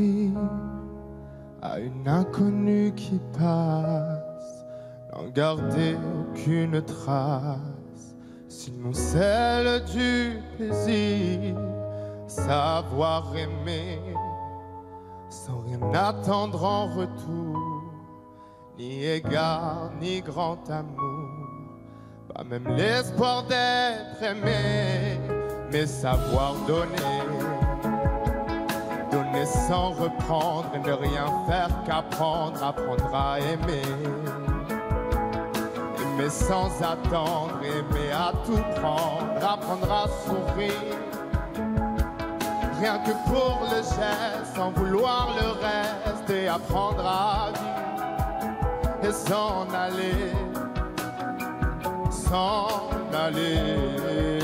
souris à une inconnue qui passe, n'en garder aucune trace, sinon celle du plaisir, savoir aimer sans rien attendre en retour, ni égard, ni grand amour, pas même l'espoir d'être aimé, mais savoir donner, donner sans reprendre et ne rien faire qu'apprendre, apprendre à aimer, aimer sans attendre, aimer à tout prendre, apprendre à sourire, rien que pour le geste, sans vouloir le reste, et apprendre à vivre et s'en aller, s'en aller.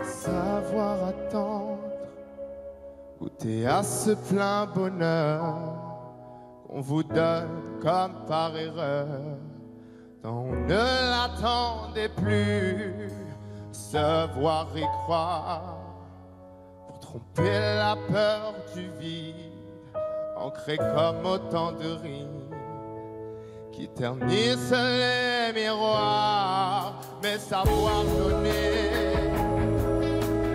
Savoir attendre, goûter à ce plein bonheur qu'on vous donne comme par erreur, tant on ne l'attendait plus, se voir y croire, pour tromper la peur du vide, ancré comme autant de rides qui ternissent les miroirs, mais savoir donner,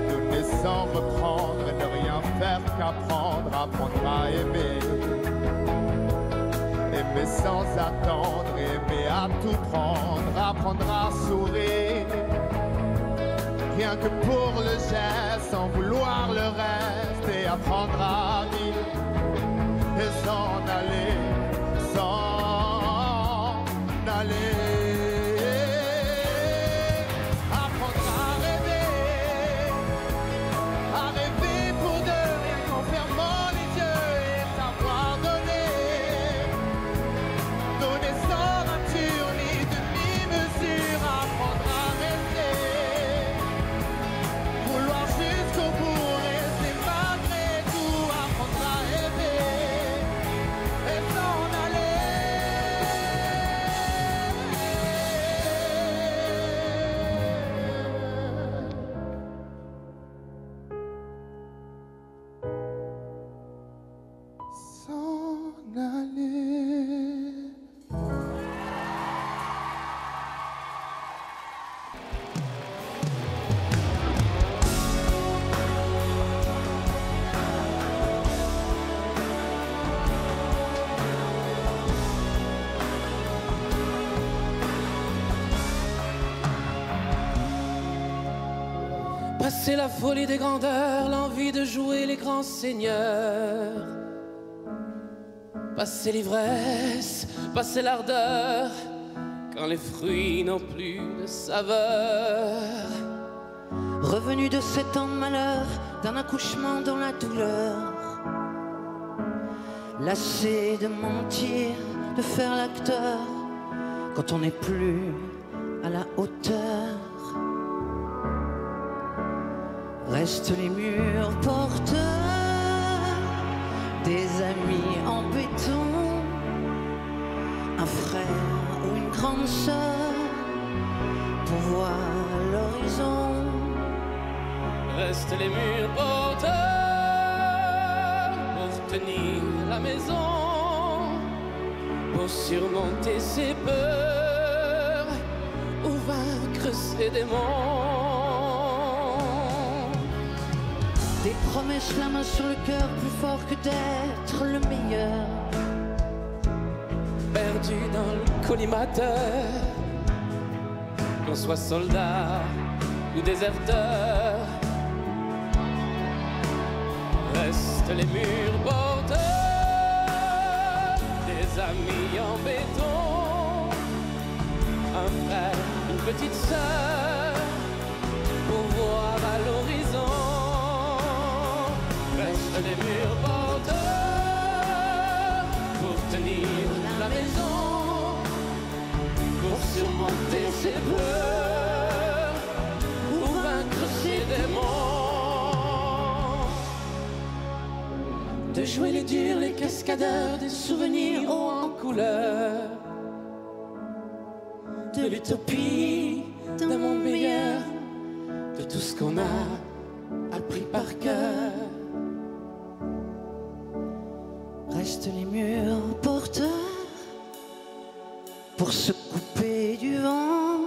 donner sans reprendre et ne rien faire qu'apprendre, apprendre à aimer, aimer sans attendre, aimer à tout prendre, apprendre à sourire, rien que pour le geste, sans vouloir le reste, et apprendre à vivre et s'en aller, s'en aller. Apprendre à rêver pour de rien qu'en fermant les yeux, et savoir donner, donner sans rature ni demi-mesure, apprendre à rester, vouloir jusqu'au bout, rester malgré tout, apprendre à aimer et s'en aller. S'en aller. Passer la folie des grandeurs, l'envie de jouer les grands seigneurs. Passer l'ivresse, passer l'ardeur, quand les fruits n'ont plus de saveur. Revenu de 7 ans de malheur, d'un accouchement dans la douleur, lassé de mentir, de faire l'acteur, quand on n'est plus à la hauteur. Restent les murs porteurs, des amis en béton, un frère ou une grande sœur pour voir l'horizon. Restent les murs porteurs pour tenir la maison, pour surmonter ses peurs ou vaincre ses démons. Des promesses, la main sur le cœur, plus fort que d'être le meilleur. Perdu dans le collimateur, qu'on soit soldat ou déserteur. Restent les murs porteurs, des amis en béton, un frère, une petite sœur, pour voir à l'horizon. Restent les murs porteurs pour tenir la maison, pour surmonter ses peurs ou vaincre ses démons. De jouer les durs, les cascadeurs, des souvenirs hauts en couleur, de l'utopie d'un monde meilleur, de tout ce qu'on a appris par cœur. Restent les murs porteurs pour se couper du vent,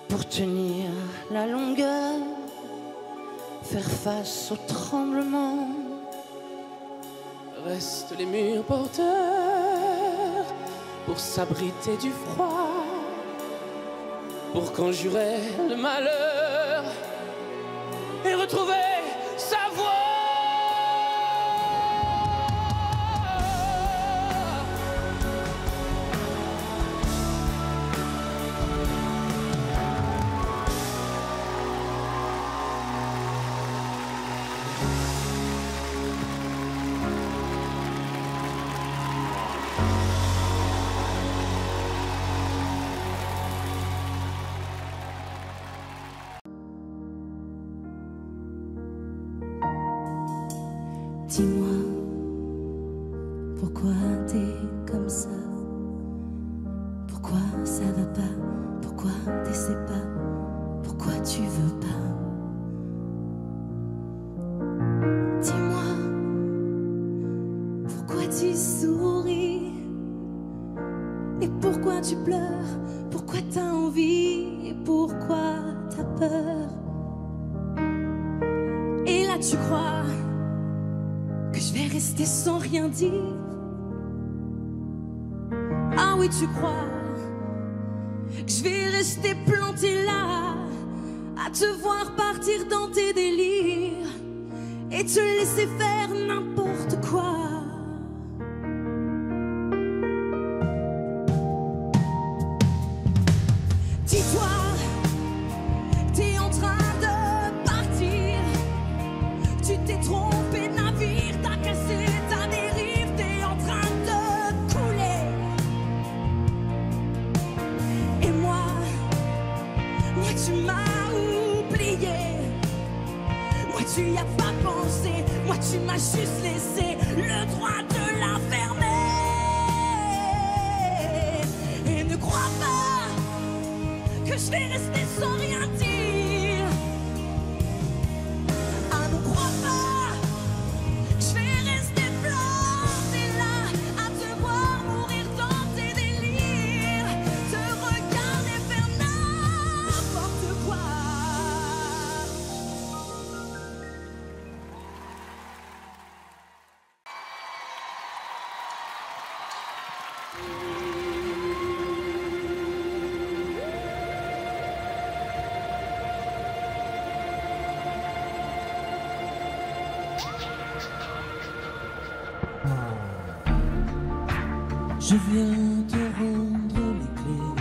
pour tenir la longueur, faire face au tremblement. Restent les murs porteurs pour s'abriter du froid, pour conjurer le malheur et retrouver sa voix. Dis-moi, pourquoi t'es comme ça? Pourquoi ça va pas? Pourquoi t'essaies pas? Pourquoi tu veux pas? Dis-moi, pourquoi tu souris? Et pourquoi tu pleures? Pourquoi t'as envie? Et pourquoi t'as peur? Et là tu crois que je vais rester sans rien dire? Ah oui, tu crois que je vais rester plantée là, à te voir partir dans tes délires et te laisser faire n'importe quoi? Dis-toi, t'es en train de partir, tu t'es trompé de navire, t'as cassé ta dérive, t'es en train de couler. Et moi tu m'as oublié, moi tu y as pas pensé, moi tu m'as juste laissé le droit de la fermer. Et ne crois pas que je vais rester sans rien dire. Ah, ne crois pas que je vais rester plantée là, à te voir mourir dans tes délires, te regarder faire n'importe quoi. Je viens te rendre les clés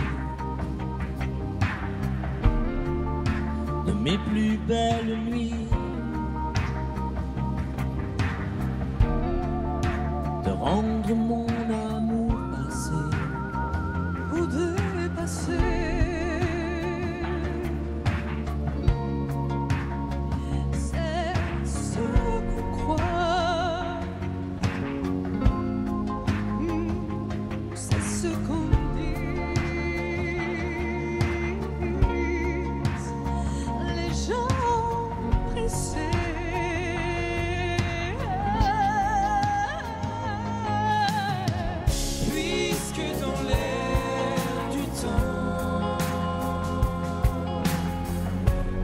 de mes plus belles nuits, de rendre mon amour passé. Vous devez passer. C'est ce qu'on croit, c'est ce qu'on dit. Les gens pressés, Puisque dans l'air du temps,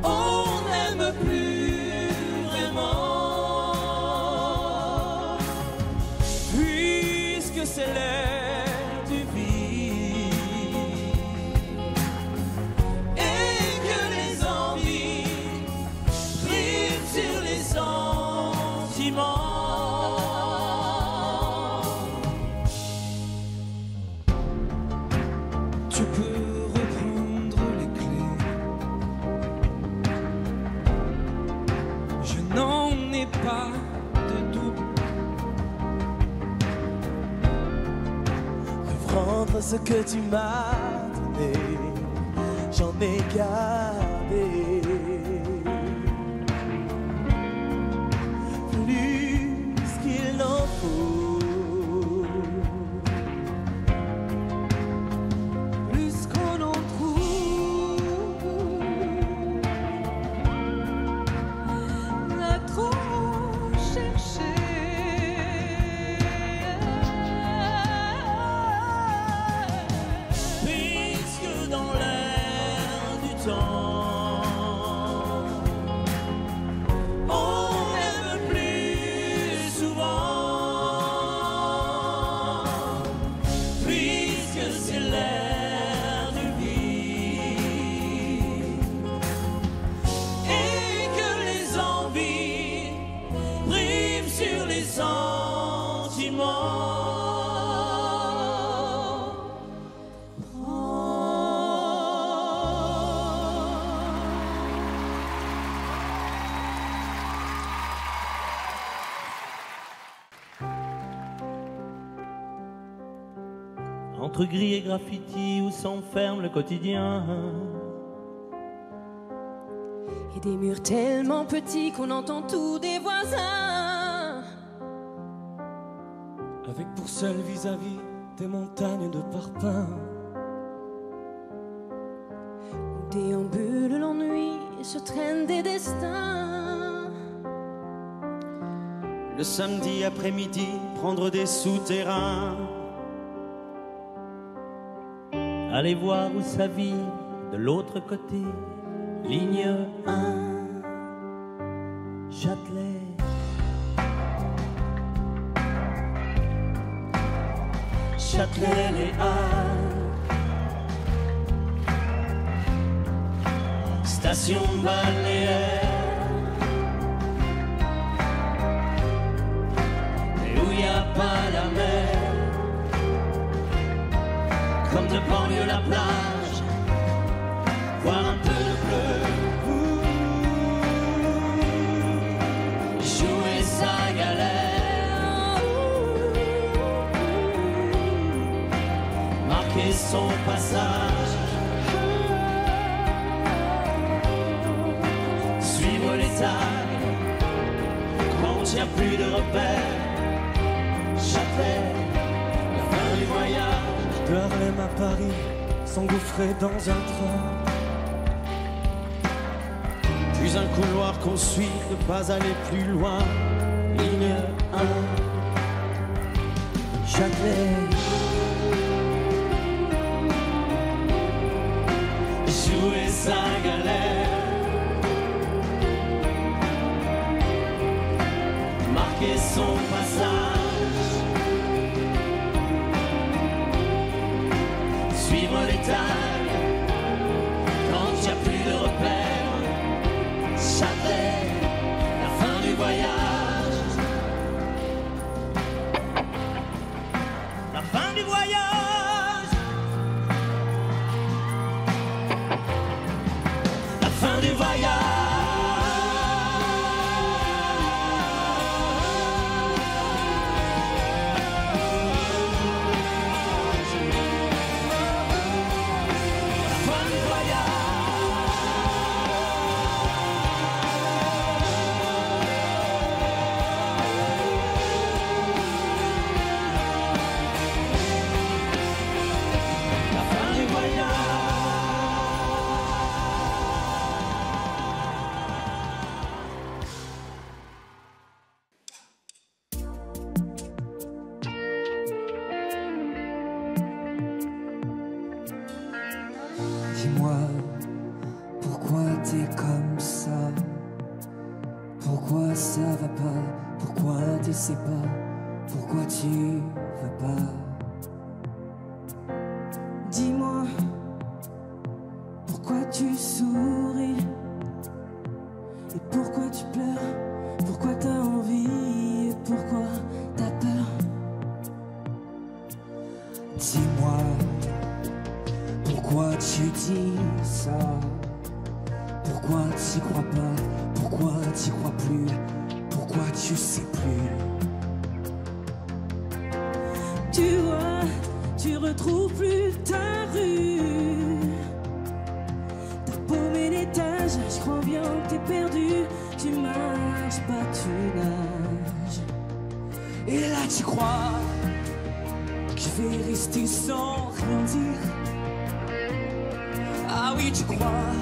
on n'aime plus vraiment, puisque c'est l'air du vide, et que les envies priment sur les sentiments. Tu peux reprendre les clés, je n'en ai pas de doute. Reprendre ce que tu m'as donné, j'en ai gardé plus qu'il en faut. plus qu'on en trouve, à trop chercher. entre gris et graffiti où s'enferme le quotidien. Et des murs tellement petits qu'on entend tout des voisins. Avec pour seul vis-à-vis des montagnes de parpaings. Où déambule l'ennui et se traînent des destins. Le samedi après-midi, prendre des souterrains. Allez voir où ça vit de l'autre côté. Ligne 1, Châtelet. Châtelet les Halles. Station balnéaire. Et où y a pas la mer. Comme de banlieue la plage. Voir un peu de bleu. Jouer sa galère. Marquer son passage. Suivre les tags. Quand il n'y a plus de repères. Châtelet, la fin du voyage. De Harlem à Paris, s'engouffrer dans un train. Puis un couloir qu'on suit, ne pas aller plus loin. Ligne 1, Châtelet. jouer sa galère. Marquer son passage. Suivre les tags. Quand il n'y a plus de repères. Châtelet, la fin du voyage. La fin du voyage. La fin du voyage. Dis-moi, pourquoi t'es comme ça? Pourquoi ça va pas? Pourquoi tu sais pas? Pourquoi tu veux pas? Dis-moi, pourquoi tu souris? Et pourquoi tu pleures? Pourquoi t'as envie? Et pourquoi t'as peur? Dis-moi, pourquoi tu dis ça? Pourquoi t'y crois pas? Pourquoi t'y crois plus? Pourquoi tu sais plus? Tu vois, tu retrouves plus ta rue. T'as paumé l'étage, je crois bien que t'es perdu. Tu marches pas, tu nages. Et là tu crois que je vais rester sans rien dire. Ah oui, tu crois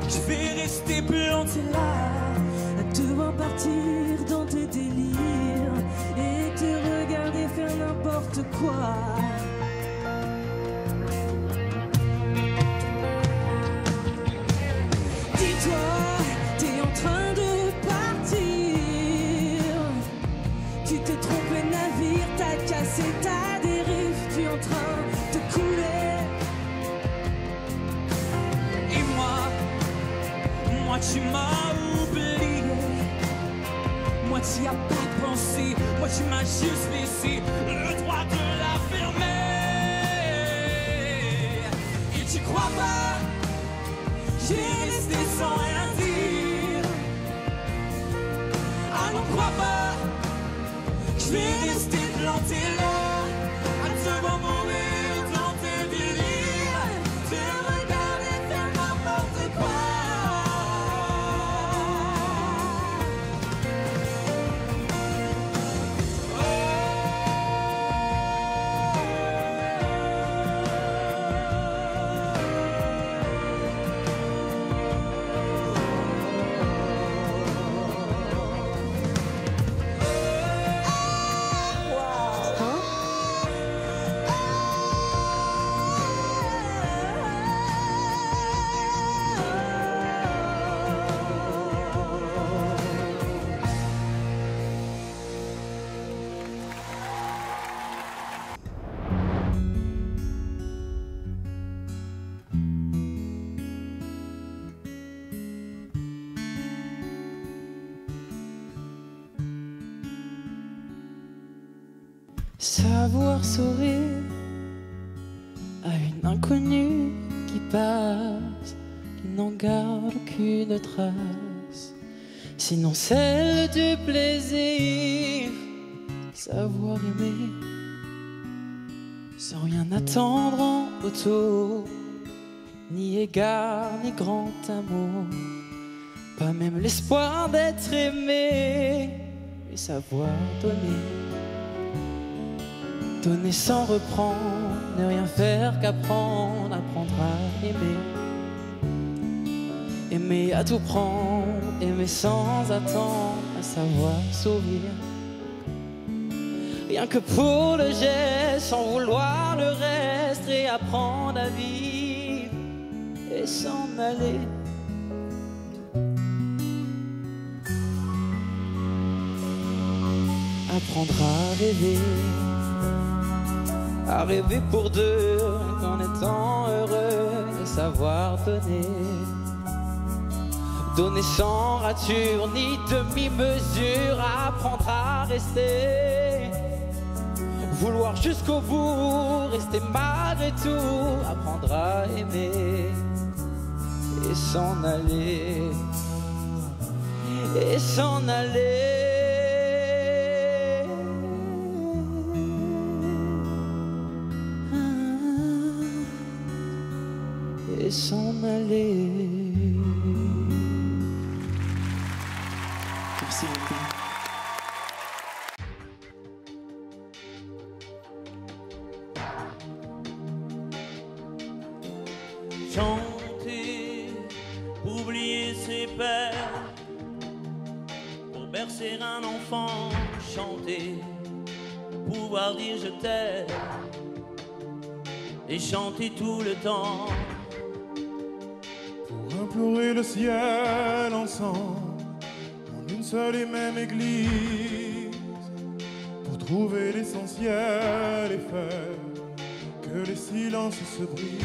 que je vais rester planté là, à te voir partir dans tes délires et te regarder faire n'importe quoi. Dis-toi, t'es en train de partir. Tu t'es trompé de navire, t'as cassé ta dérive. Tu es en train de couler. Moi tu m'as oublié, moi tu y as pas pensé, moi tu m'as juste laissé le droit de la fermer. Et tu crois pas, j'ai resté sans rien dire. Ah non, crois pas, je vais rester planté là, à te voir mourir. Savoir sourire à une inconnue qui passe, qui n'en garde aucune trace, sinon celle du plaisir. Savoir aimer sans rien attendre en retour, ni égard, ni grand amour, pas même l'espoir d'être aimé, mais savoir donner. Donner sans reprendre, ne rien faire qu'apprendre, apprendre à aimer. Aimer à tout prendre, aimer sans attendre, à savoir sourire. Rien que pour le geste, sans vouloir le reste, et apprendre à vivre et s'en aller. Apprendre à rêver pour deux, qu'en étant heureux, et savoir donner. Donner sans rature ni demi-mesure, apprendre à rester. Vouloir jusqu'au bout, rester malgré tout, apprendre à aimer et s'en aller, et s'en aller. Et s'en aller. Merci beaucoup. Chanter pour oublier ses pères, pour bercer un enfant, chanter, pouvoir dire je t'aime et chanter tout le temps. Implorer le ciel ensemble en une seule et même église, pour trouver l'essentiel et faire que les silences se brisent.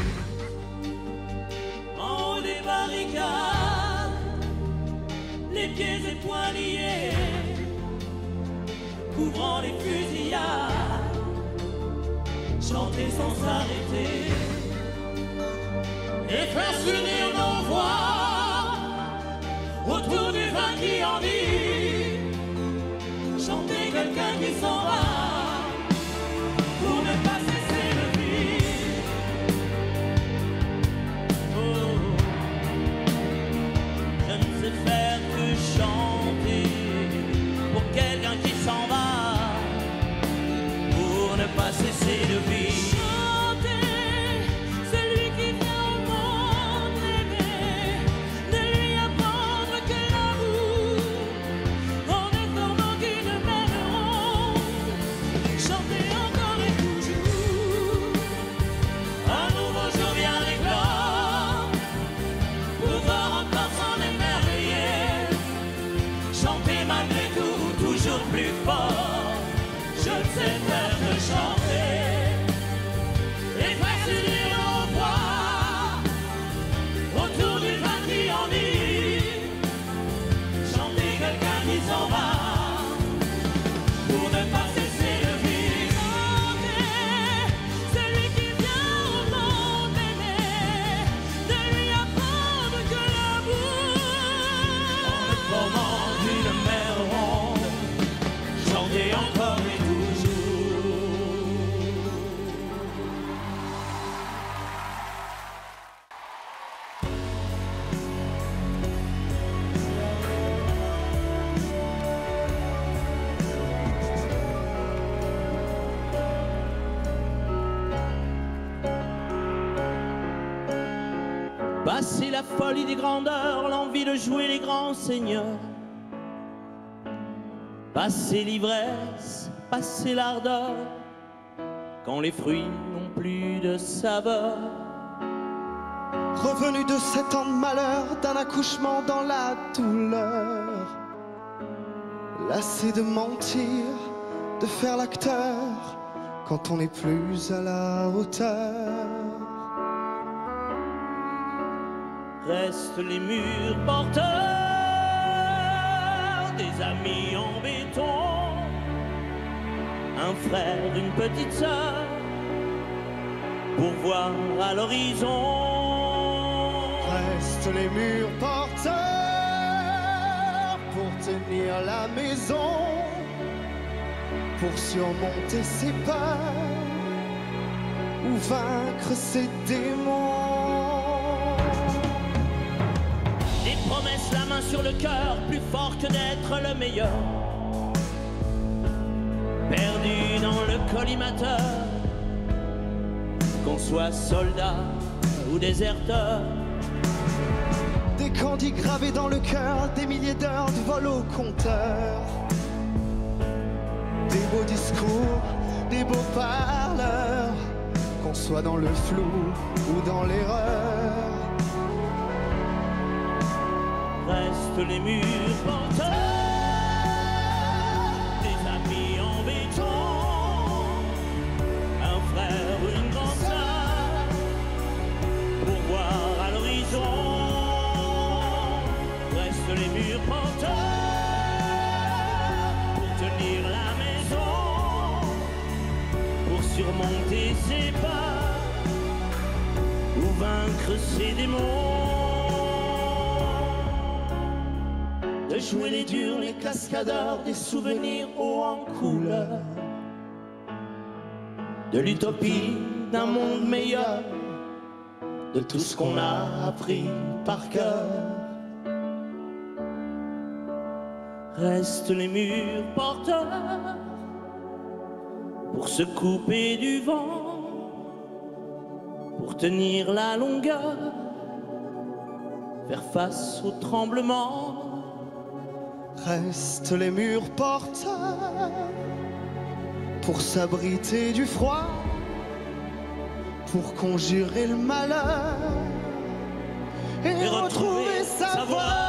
En haut des barricades, les pieds et poings liés, couvrant les fusillades, chanter sans s'arrêter. Et faire s'unir nos voix autour du vin qui en dit, chanter quelqu'un qui s'en va pour ne pas cesser de vivre. Oh, je ne sais faire que chanter pour quelqu'un qui s'en va pour ne pas cesser de vivre. Plus fort, je ne sais faire que chanter et faire s'unir nos voix autour du vin qui en dit, chanter quelqu'un qui s'en va pour ne pas cesser de vivre. Chanter celui qui vient au monde aimer, de lui apprendre que l'amour en le formant d'une mer ronde, chanter encore et toujours. Passer la folie des grandeurs, l'envie de jouer les grands seigneurs, passer l'ivresse, passer l'ardeur, quand les fruits n'ont plus de saveur. Revenu de 7 ans de malheur, d'un accouchement dans la douleur, lassé de mentir, de faire l'acteur, quand on n'est plus à la hauteur. Restent les murs porteurs des amis en béton, un frère, une petite sœur, pour voir à l'horizon. Restent les murs porteurs pour tenir la maison, pour surmonter ses peurs ou vaincre ses démons. Des promesses, la main sur le cœur, plus fort que d'être le meilleur. Perdu dans le collimateur, qu'on soit soldat ou déserteur. Des candis gravés dans le cœur, des milliers d'heures de vol au compteur. Des beaux discours, des beaux parleurs, qu'on soit dans le flou ou dans l'erreur. Restent les murs porteurs, des amis en béton, un frère ou une grande sœur, pour voir à l'horizon. Restent les murs porteurs, pour tenir la maison, pour surmonter ses peurs ou vaincre ses démons. De jouer les durs, les cascadeurs, des souvenirs hauts en couleur, de l'utopie d'un monde meilleur, de tout ce qu'on a appris par cœur. Restent les murs porteurs pour se couper du vent, pour tenir la longueur, faire face au tremblement. Restent les murs porteurs pour s'abriter du froid, pour conjurer le malheur et retrouver sa voix.